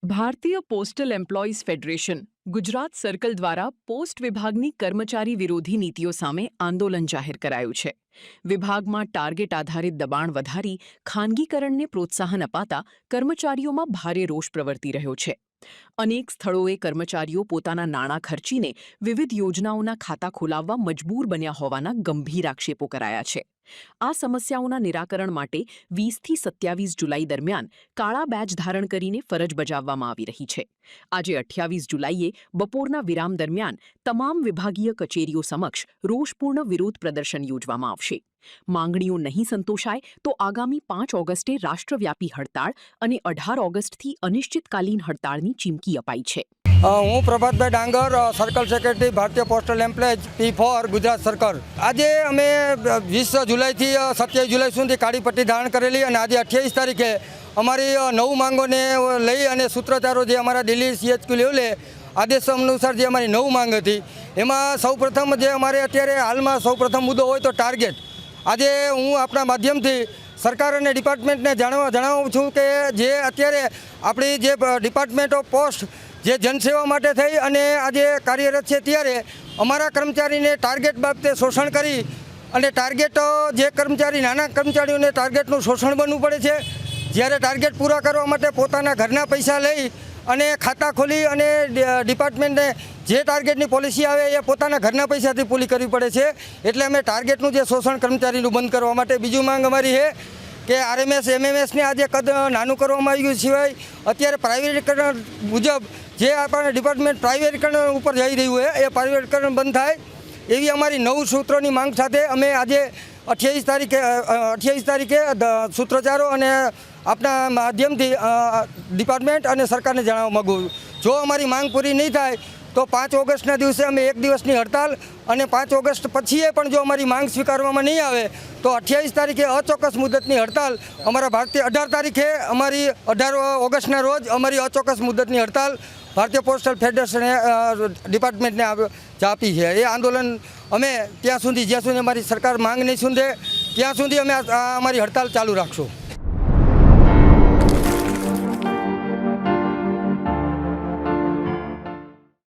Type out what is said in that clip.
ભારતીય postal employees federation Gujarat circle દ્વારા post વિભાગની કર્મચારી વિરોધી નીતિઓ સામે આંદોલન જાહેર કરાયું છે। વિભાગમાં ટાર્ગેટ આધારિત દબાણ વધારી ખાનગીકરણને પ્રોત્સાહન અપાતા કર્મચારીઓમાં ભારે રોષ પ્રવર્તી રહ્યો છે। અનેક સ્થળોએ કર્મચારીઓ પોતાના નાણાં ખર્ચીને વિવિધ યોજનાઓના ખાતા ખોલાવવા મજબૂર બન્યા હોવાના ગંભીર આક્ષેપો કરાયા છે। આ સમસ્યાઓના નિરાકરણ માટે 20થી 27 જુલાઈ દરમિયાન કાળા બેજ ધારણ કરીને ફરજ બજાવવામાં આવી રહી છે। આજે 28 જુલાઈએ બપોરના વિરામ દરમિયાન તમામ વિભાગીય કચેરીઓ સમક્ષ રોષપૂર્ણ વિરોધ પ્રદર્શન યોજવામાં આવશે। માંગણીઓ નહીં સંતોષાય તો આગામી 5 ઓગસ્ટે રાષ્ટ્રવ્યાપી હડતાળ અને 18 ઓગસ્ટથી અનિશ્ચિતકાલીન હડતાળની ચીમકી અપાઈ છે। હું પ્રભાતભાઈ ડાંગર, સર્કલ સેક્રેટરી, ભારતીય postal employees P4 Gujarat circle. આજે અમે 20 જુલાઈથી 27 જુલાઈ સુધી કાળી પટ્ટી ધારણ કરેલી અને આજે 28 તારીખે અમારી 9 માંગોને લઈ અને સૂત્રોચ્ચારો જે અમારા દિલ્હી CHQ લેવલે આદેશ અનુસાર જે અમારી 9 માંગ હતી એમાં સૌપ્રથમ જે અમારે અત્યારે હાલમાં સૌપ્રથમ મુદ્દો હોય તો ટાર્ગેટ। આજે હું આપણા માધ્યમથી સરકાર અને ડિપાર્ટમેન્ટને જણાવું છું કે જે અત્યારે આપણી જે ડિપાર્ટમેન્ટ ઓફ પોસ્ટ જે જનસેવા માટે થઈ અને આજે કાર્યરત છે ત્યારે અમારા કર્મચારીને ટાર્ગેટ બાબતે શોષણ કરી અને ટાર્ગેટ જે કર્મચારી નાના કર્મચારીઓને ટાર્ગેટનું શોષણ બનવું પડે છે। જ્યારે ટાર્ગેટ પૂરા કરવા માટે પોતાના ઘરના પૈસા લઈ અને ખાતા ખોલી અને ડિપાર્ટમેન્ટને જે ટાર્ગેટની પોલિસી આવે એ પોતાના ઘરના પૈસાથી પૂરી કરવી પડે છે। એટલે અમે ટાર્ગેટનું જે શોષણ કર્મચારીનું બંધ કરવા માટે બીજું માંગ અમારી છે કે RMS MMSને આજે કદ નાનું કરવામાં આવ્યું સિવાય અત્યારે પ્રાઇવેટીકરણ મુજબ જે આપણને ડિપાર્ટમેન્ટ પ્રાઇવેટીકરણ ઉપર જઈ રહ્યું છે એ પ્રાઇવેટીકરણ બંધ થાય એવી અમારી 9 સૂત્રોની માંગ સાથે અમે આજે 28 તારીખે સૂત્રોચ્ચારો અને આપણા માધ્યમથી ડિપાર્ટમેન્ટ અને સરકારને જણાવવા માગું છું। જો અમારી માંગ પૂરી નહીં થાય તો 5 ઓગસ્ટના દિવસે અમે 1 દિવસની હડતાલ અને 5 ઓગસ્ટ પછીએ પણ જો અમારી માંગ સ્વીકારવામાં નહીં આવે તો 28 તારીખે અચોક્કસ મુદતની હડતાલ અમારા ભારતીય 18 તારીખે અમારી 18 ઓગસ્ટના રોજ અમારી અચોક્કસ મુદતની હડતાલ ભારતીય પોસ્ટલ ફેડરેશને ડિપાર્ટમેન્ટને આપી છે। એ આંદોલન અમે જ્યાં સુધી અમારી સરકાર માંગ નહીં સુંધે ત્યાં સુધી અમે અમારી હડતાલ ચાલુ રાખશું।